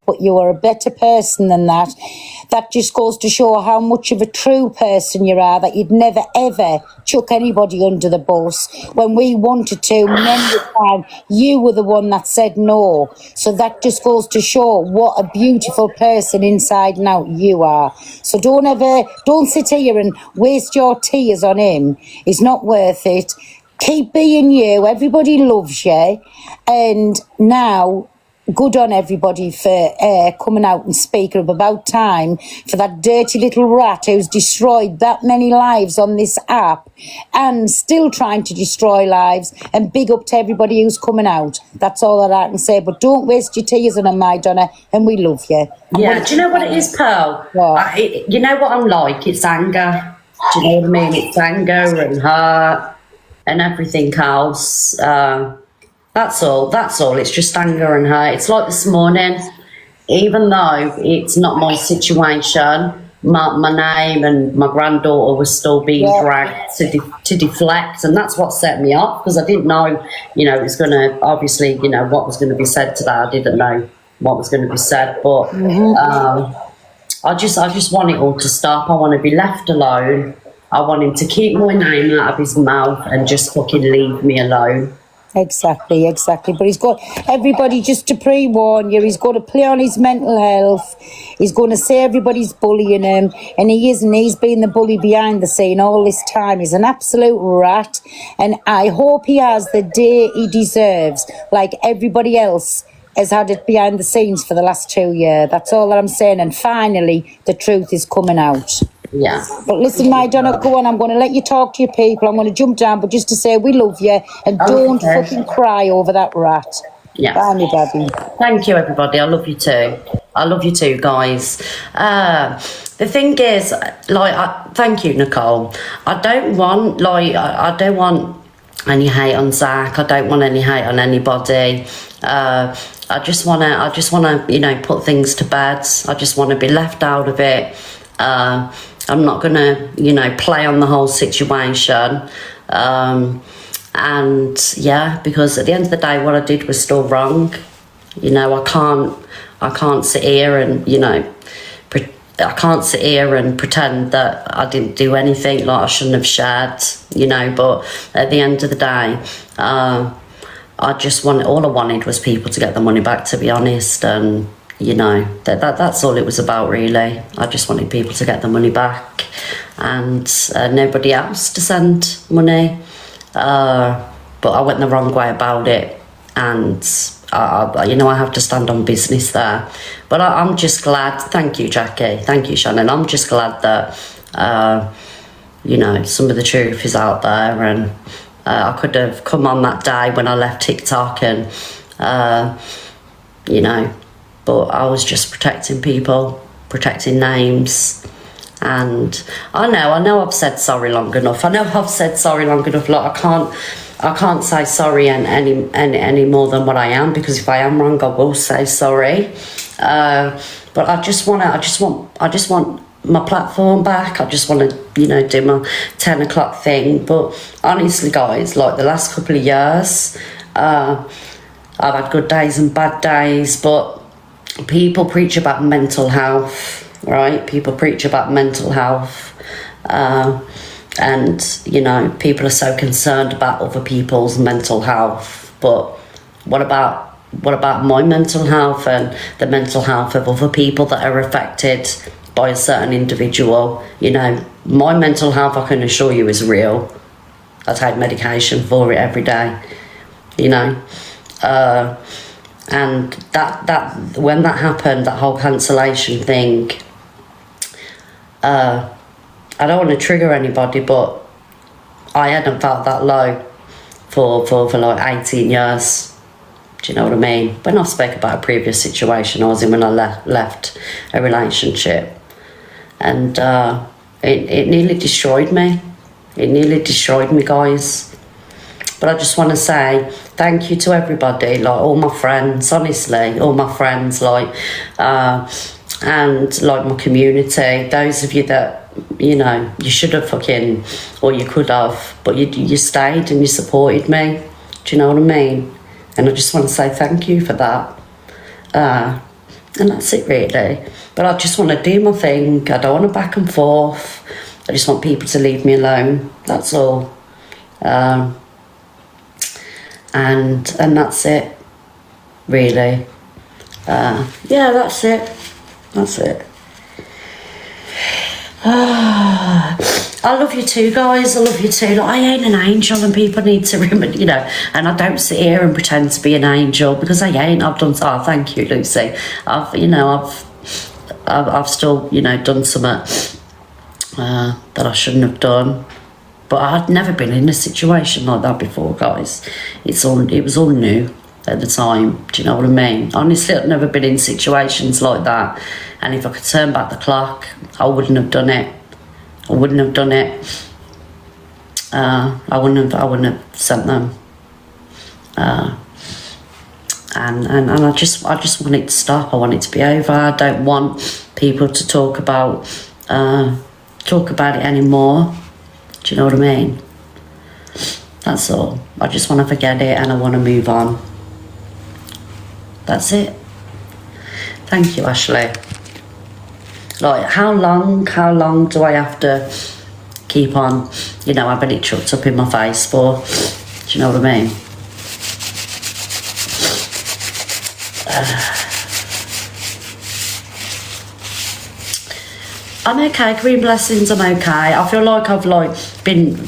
but you are a better person than that. That just goes to show how much of a true person you are, that you'd never ever chuck anybody under the bus. When we wanted to, many times, you were the one that said no. So that just goes to show what a beautiful person inside and out you are. So don't sit here and waste your tears on him. It's not worth it. Keep being you. Everybody loves you. And now, good on everybody for coming out and speaking up. About time for that dirty little rat who's destroyed that many lives on this app and still trying to destroy lives. And big up to everybody who's coming out. That's all that I can say. But don't waste your tears on him, my Donna, and we love you. Yeah, do you know what it is, Pearl? You know what I'm like? It's anger. Do you know what I mean? It's anger and hurt and everything else. That's all. It's just anger and hurt. It's like this morning, even though it's not my situation, my name and my granddaughter was still being dragged to deflect, and that's what set me off, because I didn't know, it was going to, obviously, what was going to be said today. I didn't know what was going to be said, but I just want it all to stop. I want to be left alone. I want him to keep my name out of his mouth and just fucking leave me alone. Exactly. But he's got everybody, just to pre-warn you, he's going to play on his mental health. He's going to say everybody's bullying him, and he isn't. He's been the bully behind the scene all this time. He's an absolute rat, and I hope he has the day he deserves, like everybody else has had it behind the scenes for the last 2 years. That's all that I'm saying, and finally the truth is coming out. Yeah. But listen, my Donna, go on. I'm going to let you talk to your people. I'm going to jump down, but just to say we love you, and don't fucking cry over that rat. Yeah. Bye, me daddy. Thank you, everybody. I love you too. I love you too, guys. The thing is, thank you, Nicole. I don't want any hate on Zac. I don't want any hate on anybody. I just wanna, put things to bed. I just want to be left out of it. I'm not going to, play on the whole situation. And yeah, because at the end of the day, what I did was still wrong. I can't sit here and, I can't sit here and pretend that I didn't do anything, like I shouldn't have shared, but at the end of the day, all I wanted was people to get the money back, to be honest. And that's all it was about, really. I just wanted people to get the money back, and nobody else to send money. But I went the wrong way about it, and I have to stand on business there. But I'm just glad. Thank you, Jackie. Thank you, Shannon. I'm just glad that some of the truth is out there, and I could have come on that day when I left TikTok, and but I was just protecting people, protecting names. And I know I've said sorry long enough. Like, I can't say sorry any more than what I am, because if I am wrong, I will say sorry. But I just want my platform back. I just want to, do my 10 o'clock thing. But honestly, guys, like the last couple of years, I've had good days and bad days, but people preach about mental health, right? People preach about mental health. And, people are so concerned about other people's mental health. But what about my mental health and the mental health of other people that are affected by a certain individual? My mental health, I can assure you, is real. I take medication for it every day, and that when that happened, that whole cancellation thing, I don't want to trigger anybody, but I hadn't felt that low for like 18 years. Do you know what I mean? When I spoke about a previous situation I was in when I left a relationship, and it nearly destroyed me. It nearly destroyed me, guys. But I just want to say thank you to everybody, like all my friends, honestly, all my friends, and like my community, those of you that, you should have fucking, or you could have, but you stayed and you supported me. Do you know what I mean? And I just want to say thank you for that. And that's it really. But I just want to do my thing. I don't want to back and forth. I just want people to leave me alone. That's all. And that's it, really. Yeah, that's it. That's it. I love you too, guys. I love you too. Like, I ain't an angel, and people need to remember, you know. And I don't sit here and pretend to be an angel, because I ain't. I've done. Oh, thank you, Lucy. I've still, you know, done something that I shouldn't have done. But I'd never been in a situation like that before, guys. It was all new at the time. Do you know what I mean? Honestly, I'd never been in situations like that. And if I could turn back the clock, I wouldn't have done it. I wouldn't have done it. I wouldn't have sent them. And I just want it to stop. I want it to be over. I don't want people to talk about it anymore. Do you know what I mean? That's all. I just want to forget it, and I want to move on. That's it. Thank you, Ashley. Like, how long do I have to keep on, you know, having it chucked up in my face for? Do you know what I mean? I'm okay, Green Blessings, I'm okay. I feel like I've been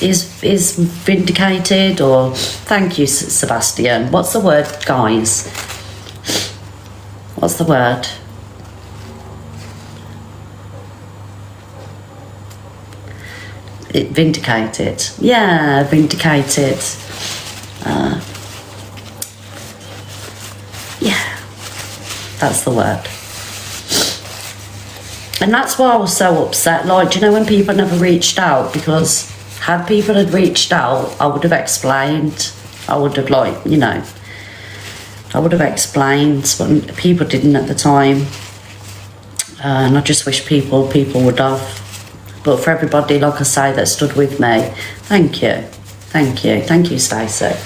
is vindicated, or thank you, Sebastian. What's the word, guys? What's the word? Vindicated. Yeah, vindicated. Yeah, that's the word. And that's why I was so upset. Like, do you know, when people never reached out? Because had people had reached out, I would have explained. I would have, like, you know, I would have explained, but people didn't at the time. And I just wish people would have. But for everybody, like I say, that stood with me, thank you. Thank you. Thank you, Stacey.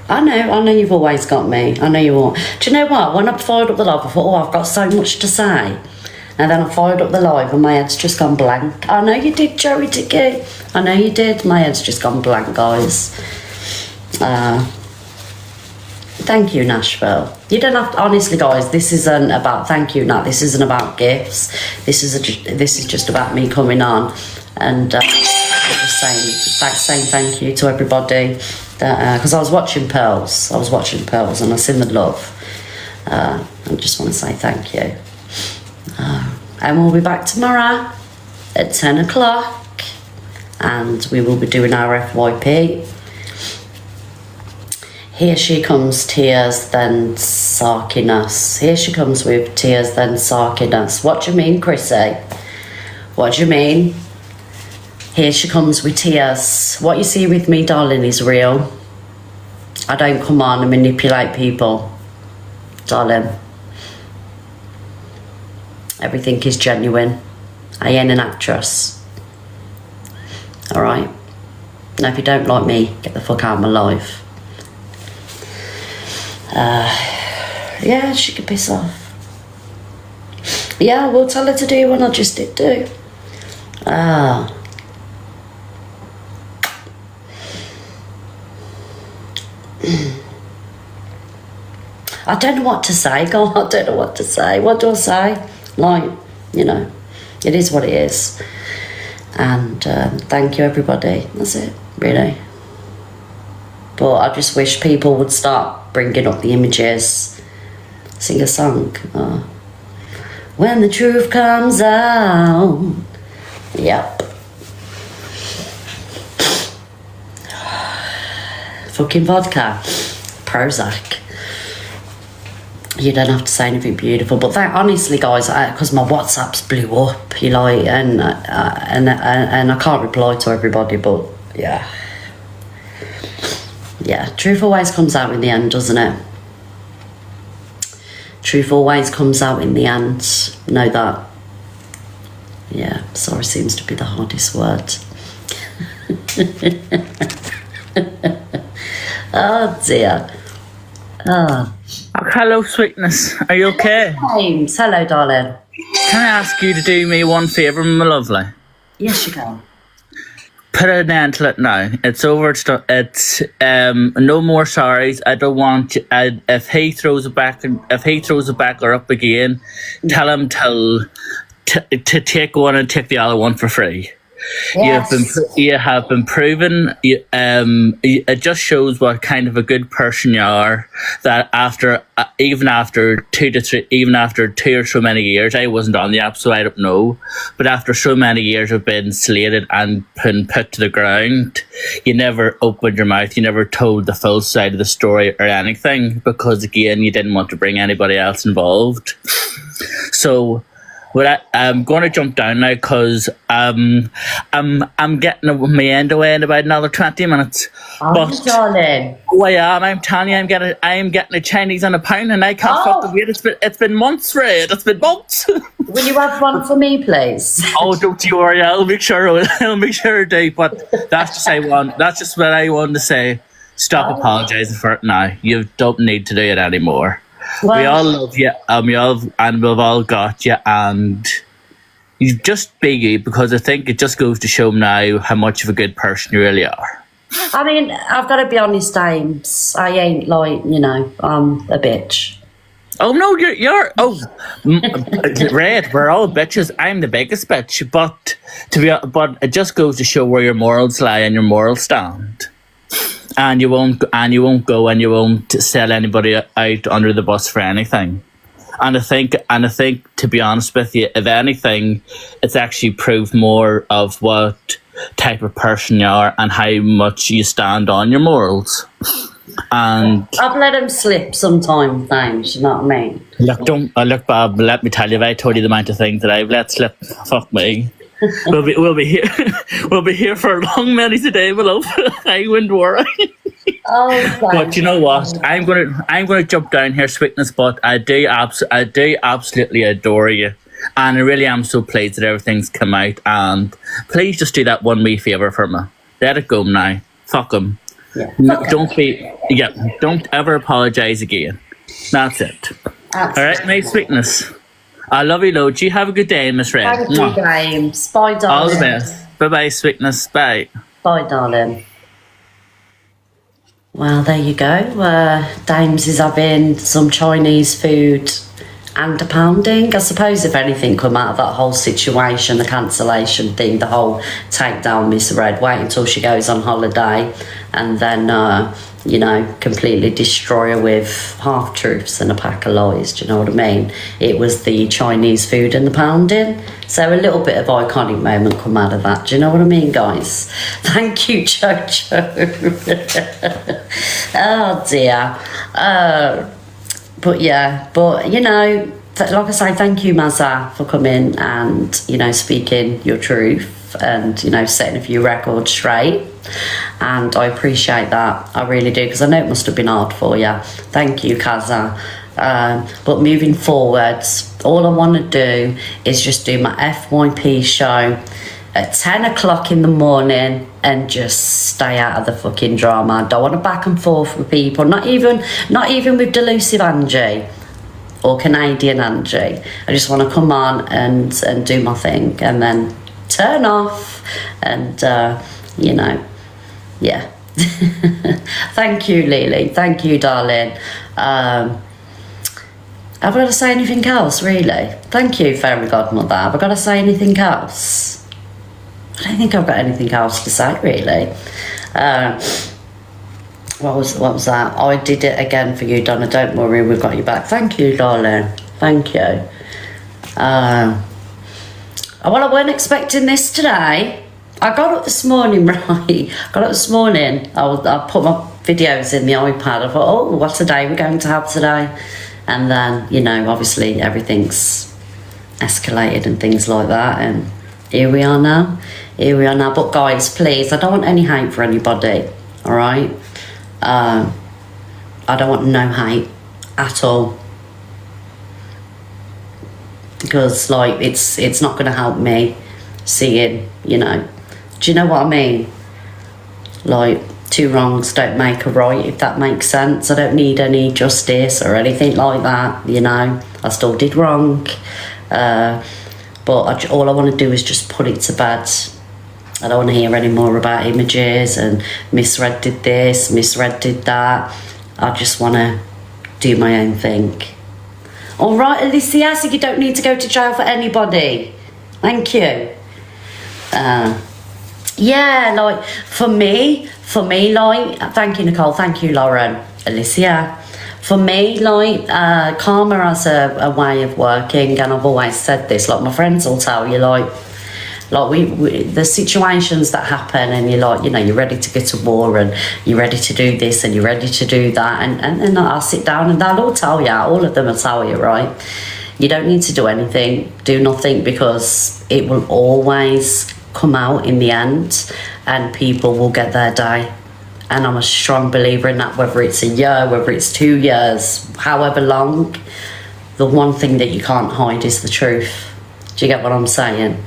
I know you've always got me. I know you will. Do you know what? When I fired up the live, I thought, oh, I've got so much to say. And then I fired up the live and my head's just gone blank. I know you did, Joey Dickey. I know you did. My head's just gone blank, guys. Thank you, Nashville. You don't have to, honestly, guys, this isn't about thank you, Nat. This isn't about gifts. This is just about me coming on and just saying thank you to everybody. Because I was watching Pearls. and I seen the love. I just want to say thank you. And we'll be back tomorrow at 10 o'clock. And we will be doing our FYP. Here she comes, tears, then sarkiness. Here she comes with tears, then sarkiness. What do you mean, Chrissy? What do you mean? Here she comes with tears. What you see with me, darling, is real. I don't come on and manipulate people, darling. Everything is genuine. I ain't an actress. Alright? Now, if you don't like me, get the fuck out of my life. Yeah, she can piss off. Yeah, we'll tell her to do what I just did do. I don't know what to say, God. I don't know what to say. What do I say? Like, you know, it is what it is. And thank you, everybody. That's it, really. But I just wish people would start bringing up the images. Sing a song. When the truth comes out. Yep. Fucking vodka. Prozac. You don't have to say anything beautiful, but that, honestly, guys, because my WhatsApps blew up, you know, and I can't reply to everybody, but yeah. Yeah, truth always comes out in the end, doesn't it? Truth always comes out in the end. Know that. Yeah, sorry seems to be the hardest word. Oh dear. Oh, Hello, sweetness. Are you okay? James. Hello, darling. Can I ask you to do me one favour, my lovely? Yes, you can. Put an end to it now. It's over. It's no more sorries. I don't want. If he throws it back, or up again, tell him to take one and take the other one for free. Yes. You have been proven. It just shows what kind of a good person you are. That even after 2 or so many years, I wasn't on the app, so I don't know. But after so many years of being slated and been put to the ground, you never opened your mouth. You never told the full side of the story or anything because, again, you didn't want to bring anybody else involved. So. I'm going to jump down now because I'm getting my end away in about another 20 minutes. Oh, darling. Oh, I am. I'm telling you, I'm getting a Chinese and a pound, and I can't fucking wait. It's been months, Red. It's been months. Will you have one for me, please? Oh, don't you worry. I'll make sure I do. But that's just what I want to say. Stop apologising for it now. You don't need to do it anymore. Well, we all love you, we've all got you, and you just be you, because I think it just goes to show now how much of a good person you really are. I mean, I've got to be honest, James. I ain't like, I'm a bitch. Oh no, you're Red. We're all bitches. I'm the biggest bitch, but it just goes to show where your morals lie and your moral stand. And you won't go and you won't sell anybody out under the bus for anything. And I think to be honest with you, if anything, it's actually proved more of what type of person you are and how much you stand on your morals. And I've let him slip sometimes, you know what I mean? Look, Bob, let me tell you, if I told you the amount of things that I've let slip, fuck me. We'll be here for a long many today, my love. I wouldn't worry. Oh, but you know what? I'm gonna jump down here, sweetness. But I do absolutely adore you, and I really am so pleased that everything's come out. And please just do that one wee favour for me. Let it go now. Fuck him. Yeah. Don't ever apologise again. That's it. All right, my sweetness. I love you, loads. You have a good day, Miss Red. Thank you, James. Bye, darling. All the best. Bye-bye, sweetness. Bye. Bye, darling. Well, there you go. James is having some Chinese food and a pounding. I suppose if anything come out of that whole situation, the cancellation thing, the whole take down Miss Red, wait until she goes on holiday and then, completely destroy her with half-truths and a pack of lies, do you know what I mean? It was the Chinese food and the pounding. So a little bit of iconic moment come out of that, do you know what I mean, guys? Thank you, Jojo. Oh, dear. Like I say, thank you, Mazza, for coming and, speaking your truth and, setting a few records straight. And I appreciate that. I really do, because I know it must have been hard for you. Thank you, Kaza. But moving forwards, all I want to do is just do my FYP show at 10 o'clock in the morning and just stay out of the fucking drama. I don't want to back and forth with people, not even with Delusive Angie or Canadian Angie. I just want to come on and do my thing and then turn off and, yeah. Thank you, Lily. Thank you, darling. Have I got to say anything else, really? Thank you, Fairy Godmother. Have I got to say anything else? I don't think I've got anything else to say, really. What was that? I did it again for you, Donna. Don't worry, we've got you back. Thank you, darling. Thank you. Well, I weren't expecting this today. I got up this morning, right? I put my videos in the iPad. I thought, oh, what's a day we're going to have today? And then, obviously everything's escalated and things like that. And here we are now. But guys, please, I don't want any hate for anybody, all right? I don't want no hate at all. Because, it's not going to help me seeing, do you know what I mean? two wrongs don't make a right, if that makes sense. I don't need any justice or anything like that, you know. I still did wrong, but all I want to do is just put it to bed. I don't want to hear any more about images and misread did this, misread did that. I just want to do my own thing. All right, Alicia, so you don't need to go to jail for anybody. Thank you. Yeah, like, for me, like, thank you, Nicole, thank you, Lauren, Alicia. For me, like, karma has a way of working, and I've always said this, like, my friends will tell you, like we the situations that happen, and you're like, you know, you're ready to go to war, and you're ready to do this, and you're ready to do that, and I'll sit down, and they'll all tell you, all of them will tell you, right? You don't need to do anything, do nothing, because it will always come out in the end, and people will get their day. And I'm a strong believer in that, whether it's a year, whether it's 2 years, however long, the one thing that you can't hide is the truth. Do you get what I'm saying?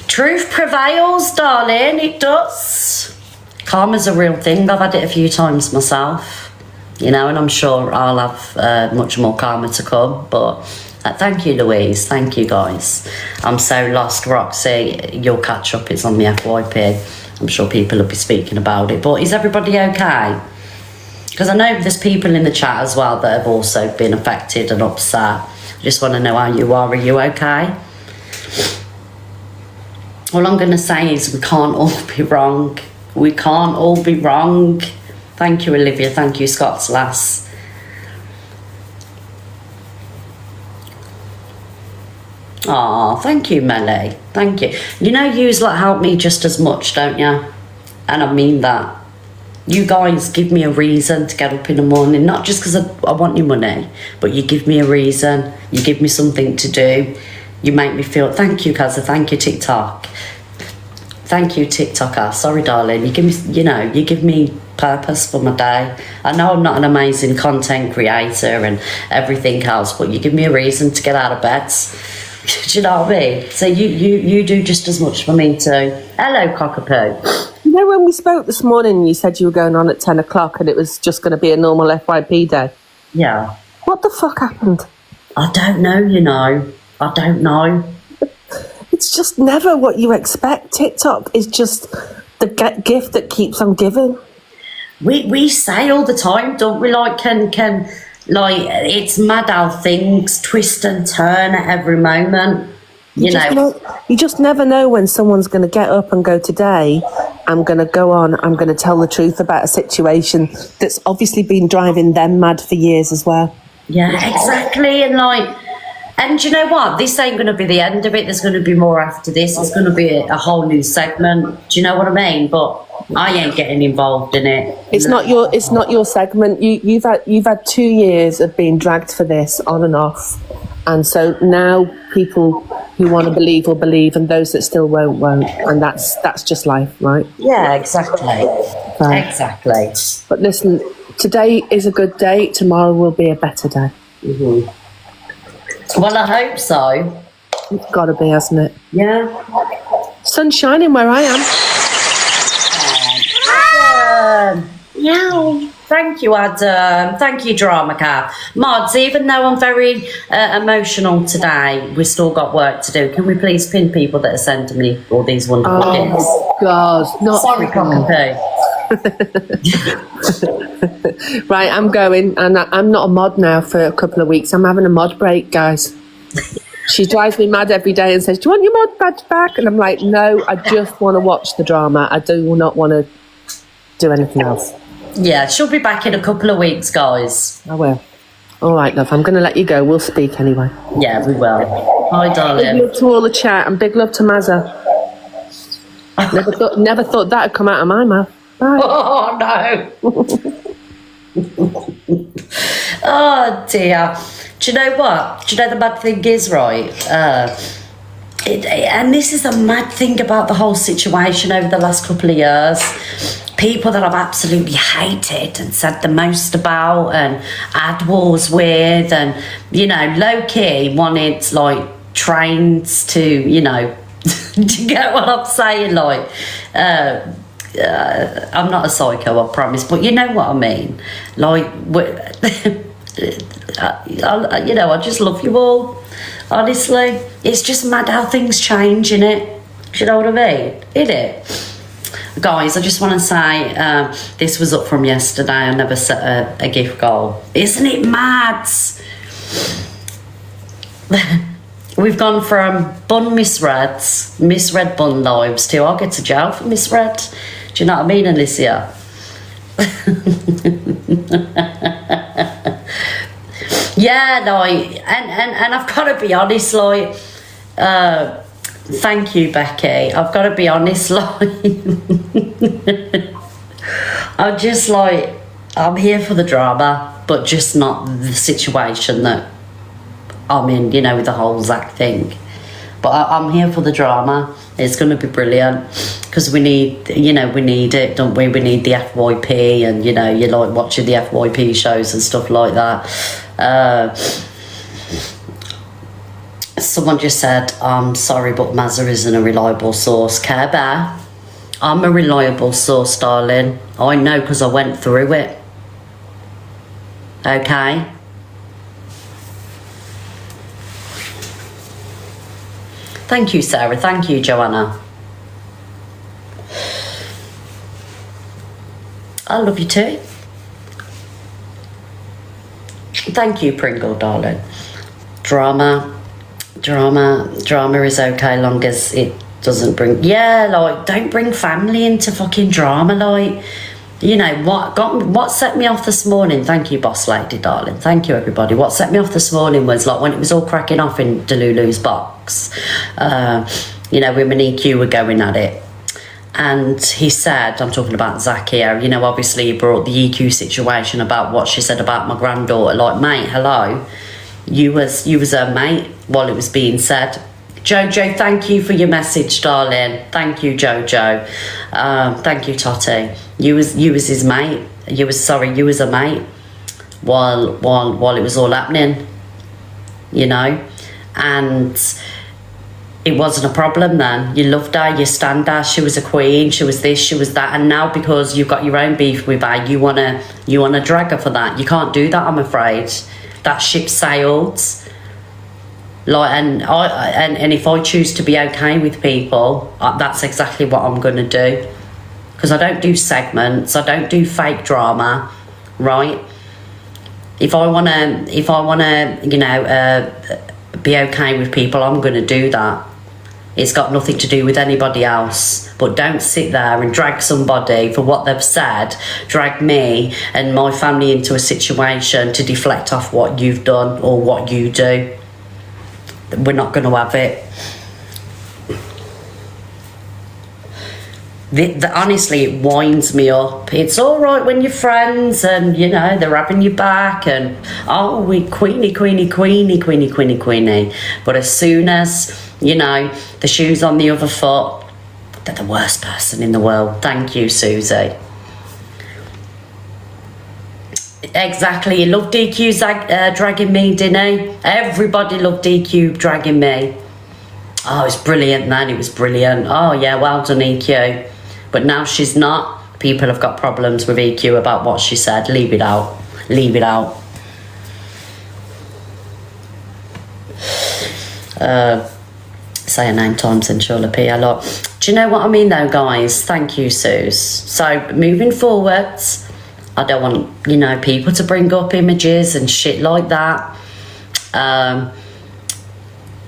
Truth prevails, darling, it does. Karma's a real thing. I've had it a few times myself, you know, and I'm sure I'll have much more karma to come, but thank you, Louise. Thank you, guys. I'm so lost, Roxy. You'll catch up. It's on the FYP. I'm sure people will be speaking about it. But is everybody okay? Because I know there's people in the chat as well that have also been affected and upset. I just want to know how you are. Are you okay? All I'm going to say is we can't all be wrong. We can't all be wrong. Thank you, Olivia. Thank you, Scott's lass. Oh, thank you, Melly. Thank you. You know, yous lot help me just as much, don't you? And I mean that. You guys give me a reason to get up in the morning, not just because I want your money, but you give me a reason. You give me something to do. You make me feel... Thank you, Kaza. Thank you, TikTok. Thank you, TikToker. Sorry, darling. You give me, you know, you give me purpose for my day. I know I'm not an amazing content creator and everything else, but you give me a reason to get out of bed. Do you know what I mean? So you do just as much for me too. Hello, Cockapoo. You know, when we spoke this morning, you said you were going on at 10 o'clock and it was just going to be a normal FYP day. Yeah. What the fuck happened? I don't know, you know. I don't know. It's just never what you expect. TikTok is just the gift that keeps on giving. We say all the time, don't we? Like, can like, it's mad how things twist and turn at every moment. You just never know when someone's going to get up and go, today I'm going to go on, I'm going to tell the truth about a situation that's obviously been driving them mad for years as well. Yeah, exactly. And you know what? This ain't going to be the end of it. There's going to be more after this. There's going to be a whole new segment. Do you know what I mean? But I ain't getting involved in it. It's not your segment. You've had 2 years of being dragged for this on and off, and so now people who want to believe will believe, and those that still won't. And that's just life, right? Yeah, exactly. Exactly. But listen, today is a good day. Tomorrow will be a better day. Mm-hmm. Well, I hope so. It's got to be, hasn't it? Yeah. Sun's shining where I am. Yeah. Thank you, Adam. Thank you, Drama Cat. Mods, even though I'm very emotional today, we've still got work to do. Can we please pin people that are sending me all these wonderful gifts? Oh, God. Sorry, Cockapoo. Right, I'm going, and I'm not a mod now for a couple of weeks. I'm having a mod break, guys. She drives me mad every day and says, do you want your mod badge back? And I'm like, no, I just want to watch the drama. I do not want to do anything else. Yeah, she'll be back in a couple of weeks, guys. I will. All right, love, I'm going to let you go. We'll speak anyway. Yeah, we will. Hi, darling. Big love to all the chat, and big love to Mazza. Never thought that would come out of my mouth. Bye. Oh, no. Oh, dear. Do you know what? Do you know the mad thing is, right? And this is the mad thing about the whole situation over the last couple of years. People that I've absolutely hated and said the most about and had wars with, and, you know, low-key wanted, like, trains to, you know, Do you get what I'm saying? Like, I'm not a psycho, I promise, but you know what I mean. Like, I just love you all. Honestly, it's just mad how things change, innit? Do you know what I mean? Innit? Guys, I just want to say, this was up from yesterday. I never set a gift goal. Isn't it mad? We've gone from bun misread bun lives to I'll get to jail for misread. Do you know what I mean, Alicia? Yeah, like, and I've got to be honest, like, thank you, Becky. I've got to be honest, like, I'm just like, I'm here for the drama, but just not the situation that I'm in, you know, with the whole Zac thing. But I'm here for the drama. It's going to be brilliant because we need it, don't we? We need the FYP, and, you know, you like watching the FYP shows and stuff like that. Someone just said, I'm sorry, but Mazza isn't a reliable source. Care Bear, I'm a reliable source, darling. I know because I went through it. Okay? Thank you, Sarah. Thank you, Joanna. I love you too. Thank you, Pringle, darling. Drama is okay long as it doesn't bring... Yeah, like, don't bring family into fucking drama, like... You know, what set me off this morning... Thank you, boss lady, darling. Thank you, everybody. What set me off this morning was, like, when it was all cracking off in Delulu's box. You know, women EQ were going at it. And he said, I'm talking about Zac here, you know, obviously he brought the EQ situation about what she said about my granddaughter. Like, mate, hello. You was her mate while it was being said. Jojo, thank you for your message, darling. Thank you, Jojo. Thank you, Totty. You was his mate. You was a mate while it was all happening. You know? And it wasn't a problem then. You loved her, you stand her, she was a queen, she was this, she was that, and now because you've got your own beef with her, you wanna drag her for that. You can't do that, I'm afraid. That ship sailed. Like, and if I choose to be okay with people, that's exactly what I'm gonna do. Because I don't do segments, I don't do fake drama, right? If I wanna, you know, be okay with people, I'm gonna do that. It's got nothing to do with anybody else. But don't sit there and drag somebody for what they've said, drag me and my family into a situation to deflect off what you've done or what you do. We're not going to have it. Honestly, it winds me up. It's all right when you're friends and, you know, they're having you back and, oh, we queenie. But as soon as, you know, the shoe's on the other foot, they're the worst person in the world. Thank you, Susie. Exactly. You loved DQ dragging me, didn't he? Everybody loved DQ dragging me. Oh, it was brilliant, man. It was brilliant. Oh, yeah, well done, EQ. But now she's not. People have got problems with EQ about what she said. Leave it out. Leave it out. Say her name times and she'll appear a lot. Do you know what I mean, though, guys? Thank you, Suze. So, moving forwards, I don't want, you know, people to bring up images and shit like that.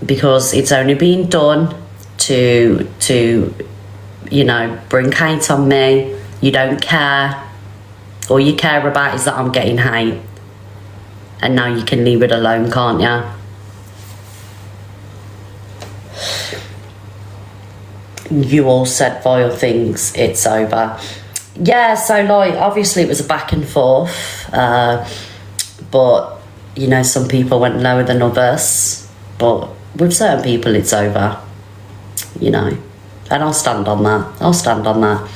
Because it's only being done to you know, bring hate on me. You don't care. All you care about is that I'm getting hate. And now you can leave it alone, can't you? You all said vile things. It's over. Yeah, so, like, obviously it was a back and forth. But, you know, some people went lower than others. But with certain people, it's over. You know. And I'll stand on that. I'll stand on that.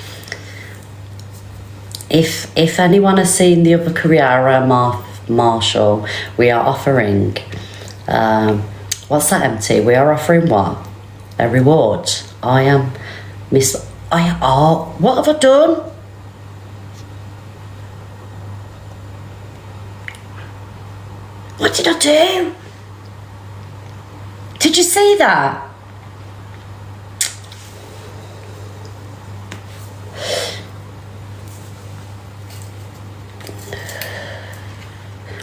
If anyone has seen the other Carrera Marshall, we are offering... what's that, MT? We are offering what? a reward. I am what have I done? What did I do? Did you see that?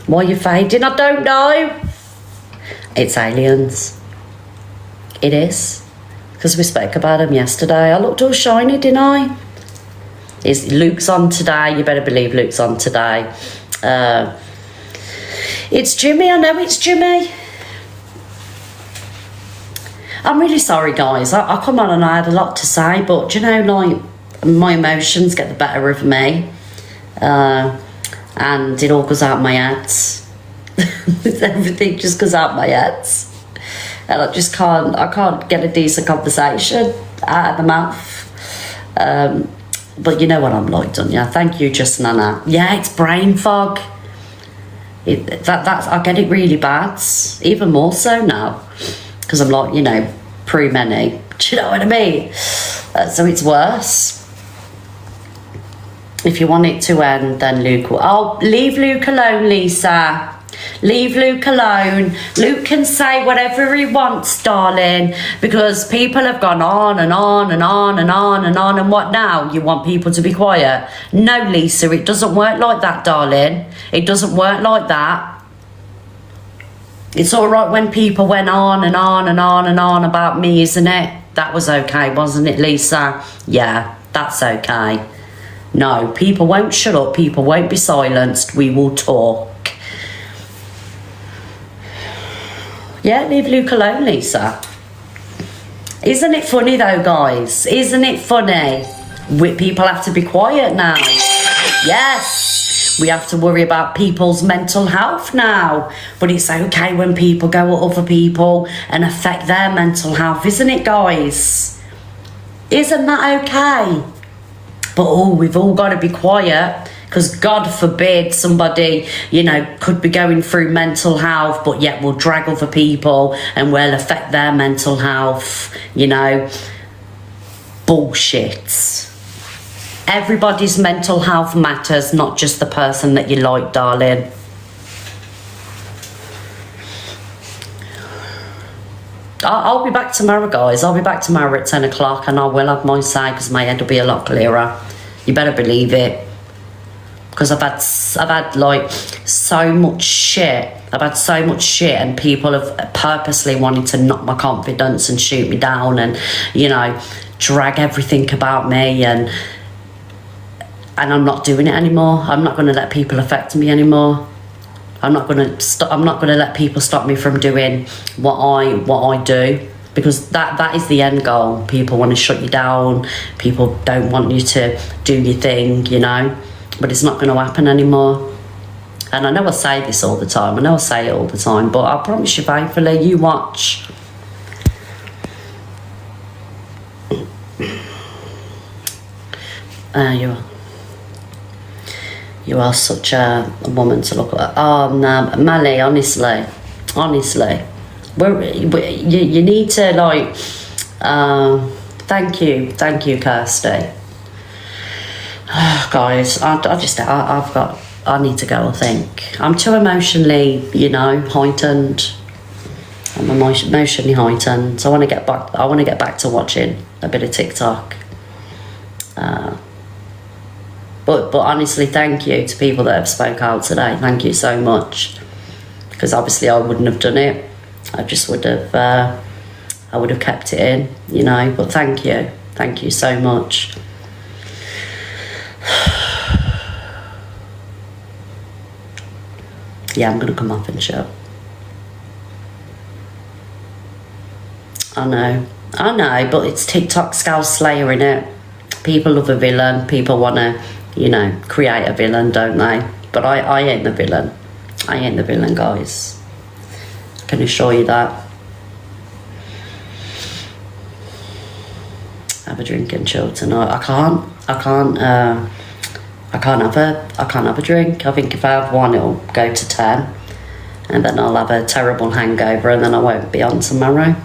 Why are you fading? I don't know. It's aliens. It is. Because we spoke about them yesterday. I looked all shiny, didn't I? Luke's on today. You better believe Luke's on today. It's Jimmy. I know it's Jimmy. I'm really sorry, guys. I come on and I had a lot to say, but do you know, like, my emotions get the better of me. And it all goes out my head. Everything just goes out my head. And I can't get a decent conversation out of the mouth. But you know what I'm like, don't you? Thank you, just Nana. Yeah, it's brain fog. I get it really bad, even more so now, because I'm like, you know, pre-many. Do you know what I mean? So it's worse. If you want it to end, then Luke will. Oh, leave Luke alone, Lisa. Leave Luke alone. Luke can say whatever he wants, darling, because people have gone on and on and on and on and on. And what now? You want people to be quiet? No, Lisa, it doesn't work like that, darling. It doesn't work like that. It's all right when people went on and on and on and on about me, isn't it? That was okay, wasn't it, Lisa? Yeah, that's okay. No, people won't shut up. People won't be silenced. We will talk. Yeah, leave Luke alone, Lisa. Isn't it funny though, guys? Isn't it funny? People have to be quiet now. Yes, we have to worry about people's mental health now. But it's okay when people go at other people and affect their mental health, isn't it, guys? Isn't that okay? But we've all got to be quiet, because God forbid somebody, you know, could be going through mental health, but yet we'll drag other people and we'll affect their mental health, you know. Bullshit. Everybody's mental health matters, not just the person that you like, darling. I'll be back tomorrow, guys. I'll be back tomorrow at 10 o'clock and I will have my say, because my head will be a lot clearer. You better believe it. Because I've had like so much shit. I've had so much shit, and people have purposely wanted to knock my confidence and shoot me down and, you know, drag everything about me, and I'm not doing it anymore. I'm not going to let people affect me anymore. I'm not going to let people stop me from doing what I do, because that is the end goal. People want to shut you down. People don't want you to do your thing, you know. But it's not going to happen anymore. And I know I say this all the time. I know I say it all the time. But I promise you faithfully, you watch. You are such a woman to look at. Oh, no, Mally, honestly. You need to, like... thank you, Kirsty. Guys, I need to go, I think. I'm too emotionally, you know, heightened. I'm emotionally heightened. So I want to get back to watching a bit of TikTok. But honestly, thank you to people that have spoke out today. Thank you so much. Because obviously I wouldn't have done it. I just would have kept it in, you know. But thank you so much. Yeah, I'm gonna come off and show. I know, but it's TikTok scale slayer, innit? People love a villain. People wanna, you know, create a villain, don't they? But I ain't the villain. I ain't the villain, guys. I can assure you that. Have a drink and chill tonight. I can't have a drink. I think if I have one, it'll go to 10, and then I'll have a terrible hangover, and then I won't be on tomorrow.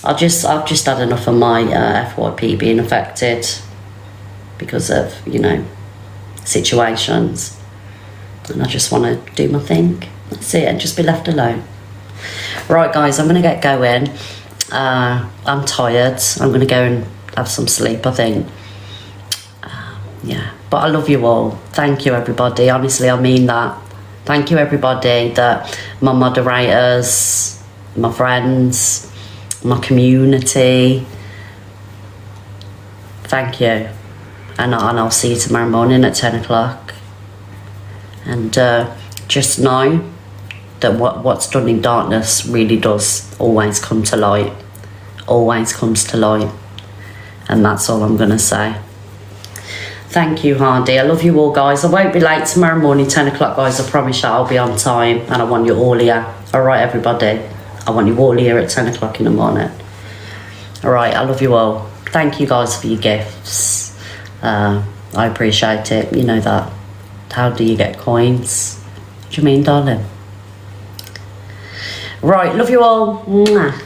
I've just had enough of my FYP being affected because of, you know, situations, and I just want to do my thing. That's it, and just be left alone. Right, guys, I'm gonna get going. I'm tired. I'm gonna go and have some sleep, I think. Yeah, but I love you all. Thank you, everybody. Honestly, I mean that. Thank you, everybody, that my moderators, my friends, my community. Thank you. And I'll see you tomorrow morning at 10 o'clock. And just know that what's done in darkness really does always come to light. Always comes to light. And that's all I'm going to say. Thank you, Hardy. I love you all, guys. I won't be late tomorrow morning, 10 o'clock, guys. I promise you I'll be on time. And I want you all here. All right, everybody. I want you all here at 10 o'clock in the morning. All right, I love you all. Thank you, guys, for your gifts. I appreciate it. You know that. How do you get coins? What do you mean, darling? Right, love you all. Mwah.